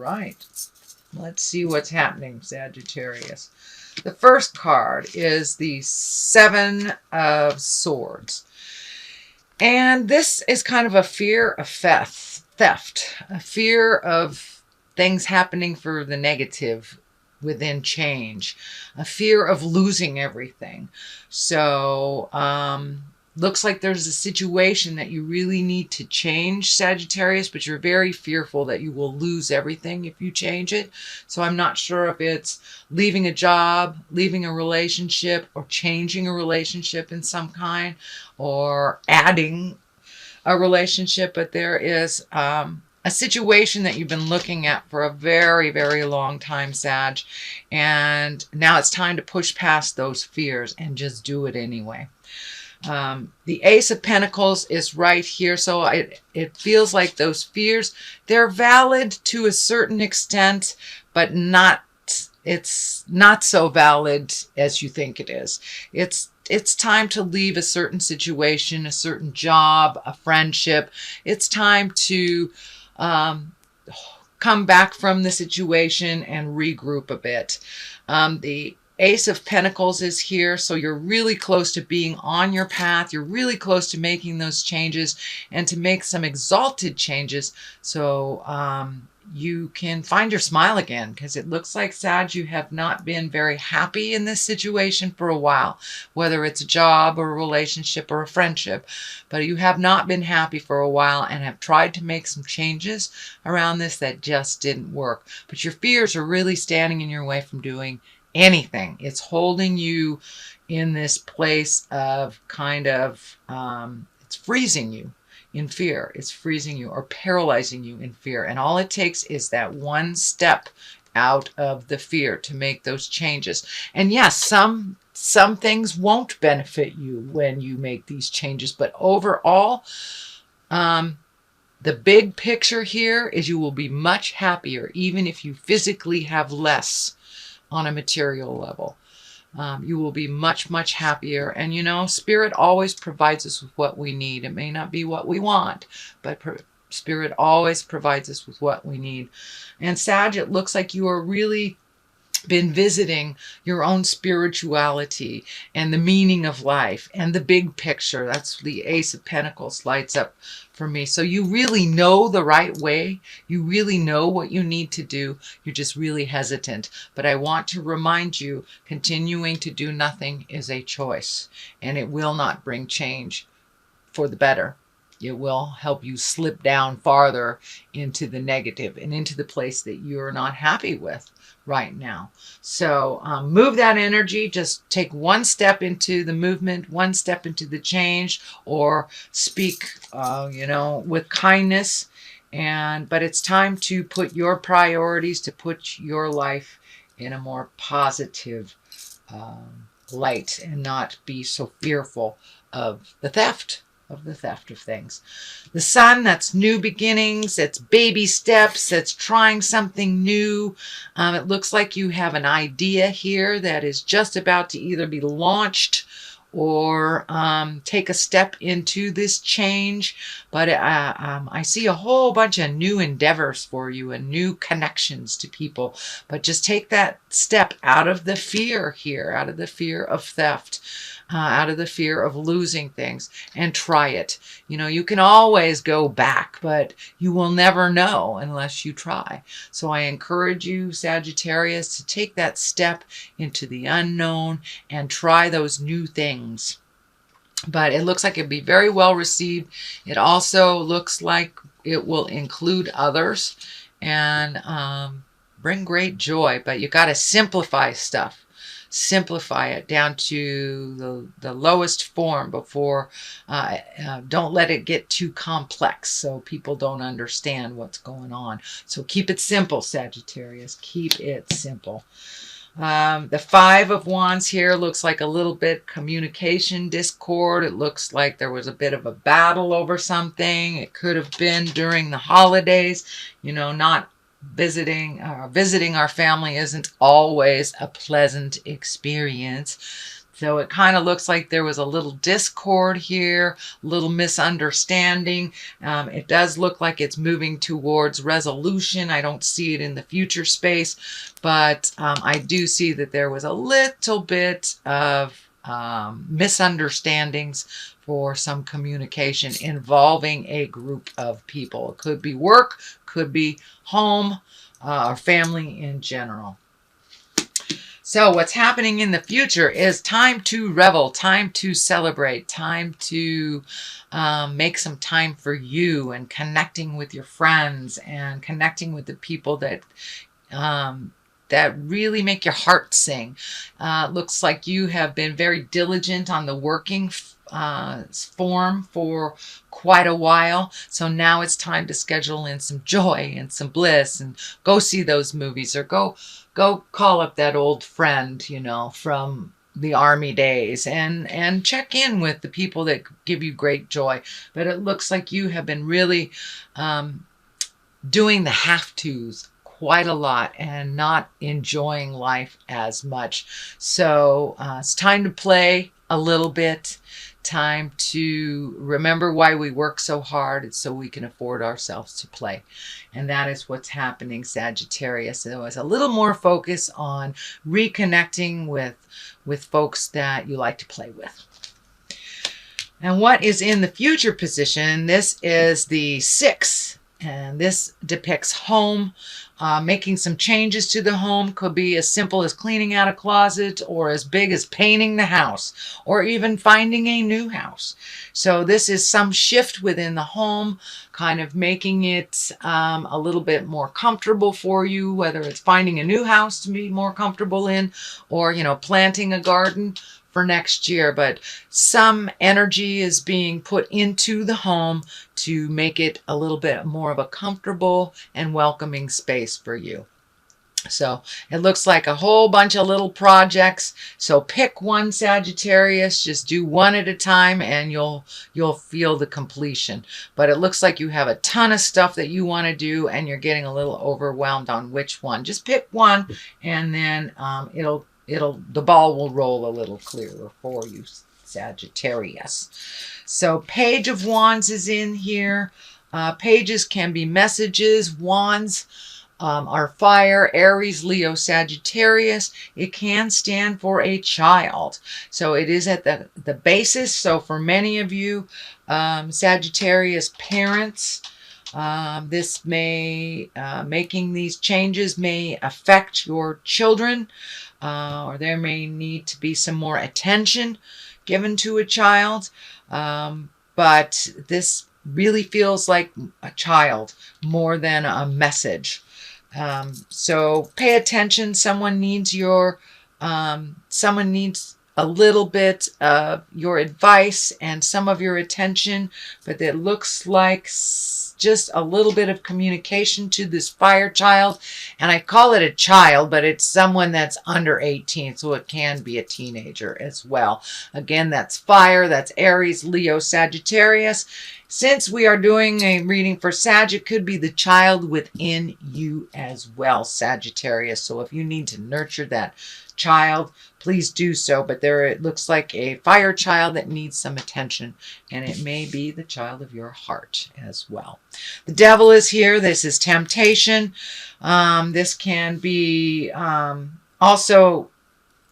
right. Let's see what's happening, Sagittarius. The first card is the Seven of Swords. And this is kind of a fear of theft, a fear of things happening for the negative within change, a fear of losing everything. So, looks like there's a situation that you really need to change, Sagittarius, but you're very fearful that you will lose everything if you change it. So I'm not sure if it's leaving a job, leaving a relationship, or changing a relationship in some kind, or adding a relationship. But there is a situation that you've been looking at for a very, very long time, Sag. And now it's time to push past those fears and just do it anyway. The Ace of Pentacles is right here. So it feels like those fears, they're valid to a certain extent, but it's not so valid as you think it is. It's time to leave a certain situation, a certain job, a friendship. It's time to come back from the situation and regroup a bit. The Ace of Pentacles is here, so you're really close to being on your path. You're really close to making those changes and to make some exalted changes so you can find your smile again, because it looks like, Sag, you have not been very happy in this situation for a while, whether it's a job or a relationship or a friendship, but you have not been happy for a while and have tried to make some changes around this that just didn't work. But your fears are really standing in your way from doing anything. It's holding you in this place of kind of, it's freezing you in fear. It's freezing you or paralyzing you in fear. And all it takes is that one step out of the fear to make those changes. And yes, some things won't benefit you when you make these changes, but overall, the big picture here is you will be much happier, even if you physically have less on a material level. You will be much, much happier. And you know, Spirit always provides us with what we need. It may not be what we want, but Spirit always provides us with what we need. And Sag, it looks like you are really been visiting your own spirituality and the meaning of life and the big picture. That's the Ace of Pentacles lights up for me. So you really know the right way. You really know what you need to do. You're just really hesitant. But I want to remind you, continuing to do nothing is a choice, and it will not bring change for the better. It will help you slip down farther into the negative and into the place that you're not happy with right now. So move that energy. Just take one step into the movement, one step into the change, or speak, with kindness. But it's time to put your priorities, to put your life in a more positive light and not be so fearful of the theft of things. The Sun, that's new beginnings, that's baby steps, that's trying something new. It looks like you have an idea here that is just about to either be launched or take a step into this change. But I see a whole bunch of new endeavors for you and new connections to people. But just take that step out of the fear here, out of the fear of theft, out of the fear of losing things, and try it. You know, you can always go back, but you will never know unless you try. So I encourage you, Sagittarius, to take that step into the unknown and try those new things. But it looks like it'll be very well received. It also looks like it will include others and bring great joy, but you got to simplify stuff. Simplify it down to the lowest form before, don't let it get too complex so people don't understand what's going on. So keep it simple, Sagittarius. Keep it simple. The Five of Wands here looks like a little bit communication discord. It looks like there was a bit of a battle over something. It could have been during the holidays, not visiting our family isn't always a pleasant experience. So it kind of looks like there was a little discord here, a little misunderstanding. It does look like it's moving towards resolution. I don't see it in the future space, but I do see that there was a little bit of misunderstandings for some communication involving a group of people. It could be work, could be home, or family in general. So what's happening in the future is time to revel, time to celebrate, time to make some time for you and connecting with your friends and connecting with the people that that really make your heart sing. Looks like you have been very diligent on the working form for quite a while. So now it's time to schedule in some joy and some bliss and go see those movies or go call up that old friend, you know, from the army days and check in with the people that give you great joy. But it looks like you have been really doing the have-tos quite a lot and not enjoying life as much. So it's time to play a little bit, time to remember why we work so hard. It's so we can afford ourselves to play. And that is what's happening, Sagittarius. There was a little more focus on reconnecting with folks that you like to play with. And what is in the future position? This is the 6. And this depicts home, making some changes to the home. Could be as simple as cleaning out a closet or as big as painting the house or even finding a new house. So this is some shift within the home, kind of making it a little bit more comfortable for you, whether it's finding a new house to be more comfortable in or, you know, planting a garden for next year. But some energy is being put into the home to make it a little bit more of a comfortable and welcoming space for you. So it looks like a whole bunch of little projects. So pick one, Sagittarius, just do one at a time and you'll feel the completion. But it looks like you have a ton of stuff that you want to do and you're getting a little overwhelmed on which one. Just pick one and then the ball will roll a little clearer for you, Sagittarius. So Page of Wands is in here. Pages can be messages. Wands are fire, Aries, Leo, Sagittarius. It can stand for a child. So it is at the basis. So for many of you, Sagittarius parents, this may, making these changes may affect your children, or there may need to be some more attention given to a child. But this really feels like a child more than a message. So pay attention. Someone needs a little bit of your advice and some of your attention, but it looks like just a little bit of communication to this fire child. And I call it a child, but it's someone that's under 18, so it can be a teenager as well. Again, that's fire, that's Aries, Leo, Sagittarius. Since we are doing a reading for Sag, it could be the child within you as well, Sagittarius. So if you need to nurture that child, please do so. But there it looks like a fire child that needs some attention, and it may be the child of your heart as well. The devil is here. This is temptation. This can be also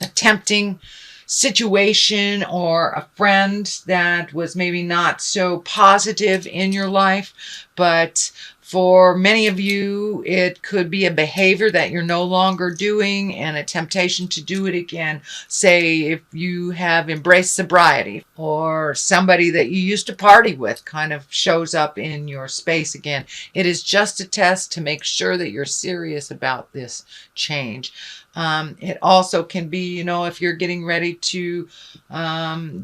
a tempting situation or a friend that was maybe not so positive in your life, but for many of you, it could be a behavior that you're no longer doing and a temptation to do it again. Say if you have embraced sobriety or somebody that you used to party with kind of shows up in your space again. It is just a test to make sure that you're serious about this change. It also can be, you know, if you're getting ready to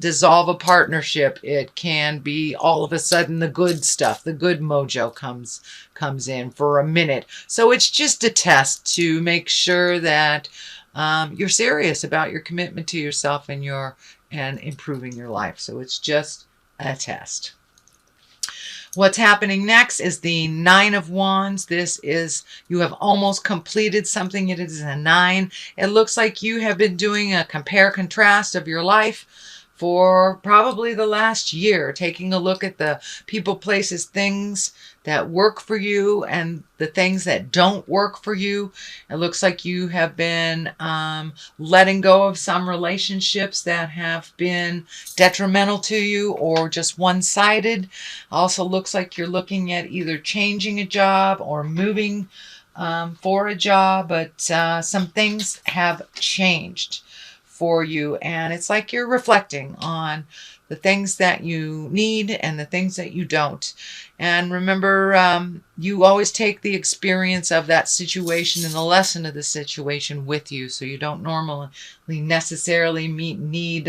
dissolve a partnership, it can be all of a sudden the good stuff, the good mojo comes in for a minute. So it's just a test to make sure that you're serious about your commitment to yourself and improving your life. So it's just a test. What's happening next is the Nine of Wands. This is, you have almost completed something. It is a 9. It looks like you have been doing a compare contrast of your life for probably the last year, taking a look at the people, places, things that work for you and the things that don't work for you. It looks like you have been letting go of some relationships that have been detrimental to you or just one-sided. Also looks like you're looking at either changing a job or moving for a job, but some things have changed for you, and it's like you're reflecting on the things that you need and the things that you don't. And remember, you always take the experience of that situation and the lesson of the situation with you, so you don't normally necessarily need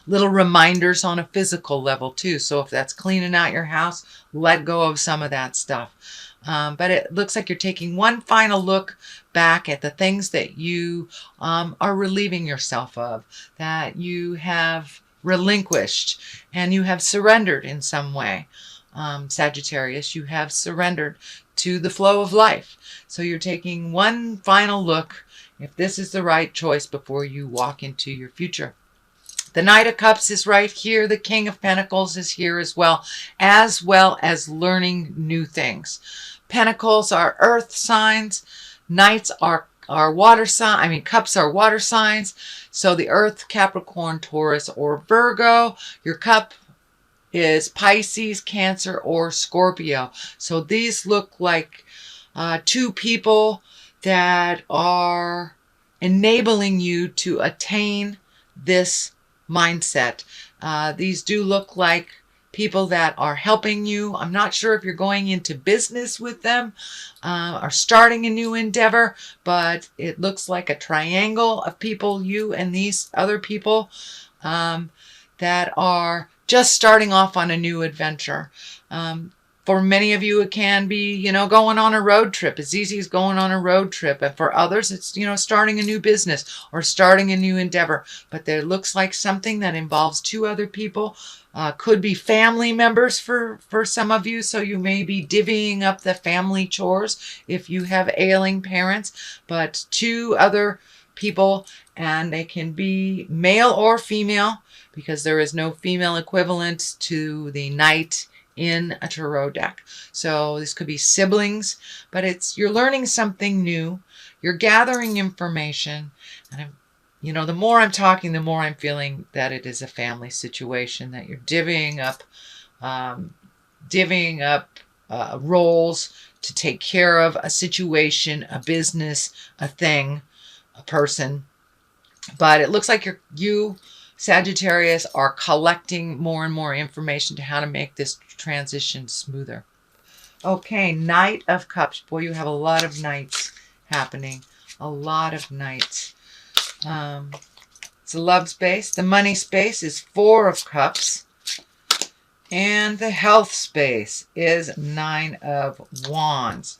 little reminders on a physical level too. So if that's cleaning out your house, let go of some of that stuff. But it looks like you're taking one final look back at the things that you are relieving yourself of, that you have relinquished and you have surrendered in some way. Sagittarius, you have surrendered to the flow of life. So you're taking one final look if this is the right choice before you walk into your future. The Knight of Cups is right here. The King of Pentacles is here as well as learning new things. Pentacles are earth signs. Knights are water sign. Cups are water signs. So the earth, Capricorn, Taurus, or Virgo. Your cup is Pisces, Cancer, or Scorpio. So these look like two people that are enabling you to attain this mindset. These do look like people that are helping you. I'm not sure if you're going into business with them or starting a new endeavor, but it looks like a triangle of people, you and these other people that are just starting off on a new adventure. For many of you, it can be, going on a road trip. As easy as going on a road trip. And for others, it's, starting a new business or starting a new endeavor. But there looks like something that involves two other people. Could be family members for some of you. So you may be divvying up the family chores if you have ailing parents. But two other people, and they can be male or female, because there is no female equivalent to the Knight in a tarot deck. So this could be siblings, but you're learning something new. You're gathering information, and the more I'm talking, the more I'm feeling that it is a family situation, that you're divvying up roles to take care of a situation, a business, a thing, a person. But it looks like you Sagittarius are collecting more and more information to how to make this transition smoother. Okay, Knight of Cups. Boy, you have a lot of Knights happening. A lot of Knights. It's a love space. The money space is 4 of Cups. And the health space is 9 of Wands.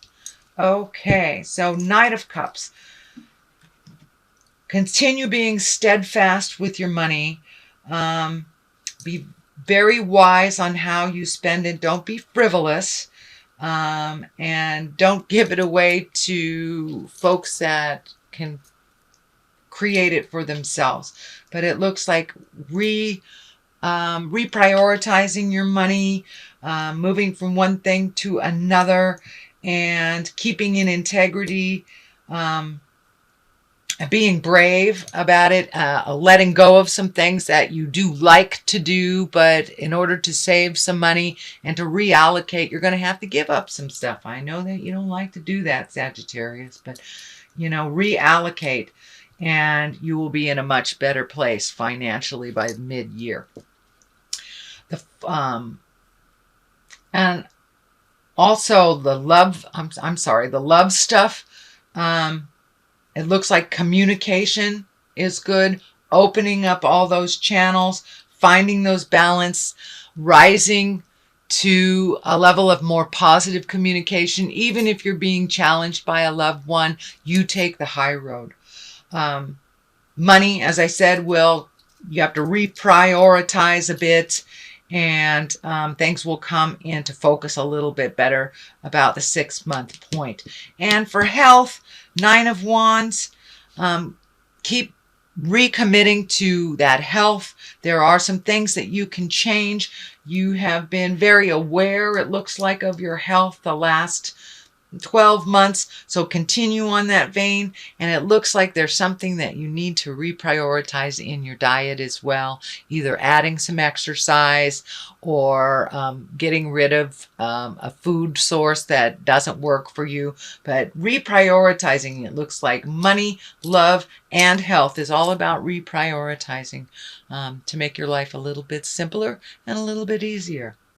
Okay, so Knight of Cups. Continue being steadfast with your money. Be very wise on how you spend it. Don't be frivolous. And don't give it away to folks that can create it for themselves. But it looks like reprioritizing your money, moving from one thing to another, and keeping in integrity, being brave about it, letting go of some things that you do like to do, but in order to save some money and to reallocate, you're going to have to give up some stuff. I know that you don't like to do that, Sagittarius, but reallocate, and you will be in a much better place financially by mid-year. And also the love, the love stuff. It looks like communication is good. Opening up all those channels, finding those balance, rising to a level of more positive communication. Even if you're being challenged by a loved one, you take the high road. Money, as I said, you have to reprioritize a bit and things will come into focus a little bit better about the 6-month point. And for health, 9 of Wands, keep recommitting to that health. There are some things that you can change. You have been very aware, it looks like, of your health the last 12 months, so continue on that vein. And it looks like there's something that you need to reprioritize in your diet as well, either adding some exercise or getting rid of a food source that doesn't work for you. But reprioritizing, it looks like money, love, and health is all about reprioritizing to make your life a little bit simpler and a little bit easier.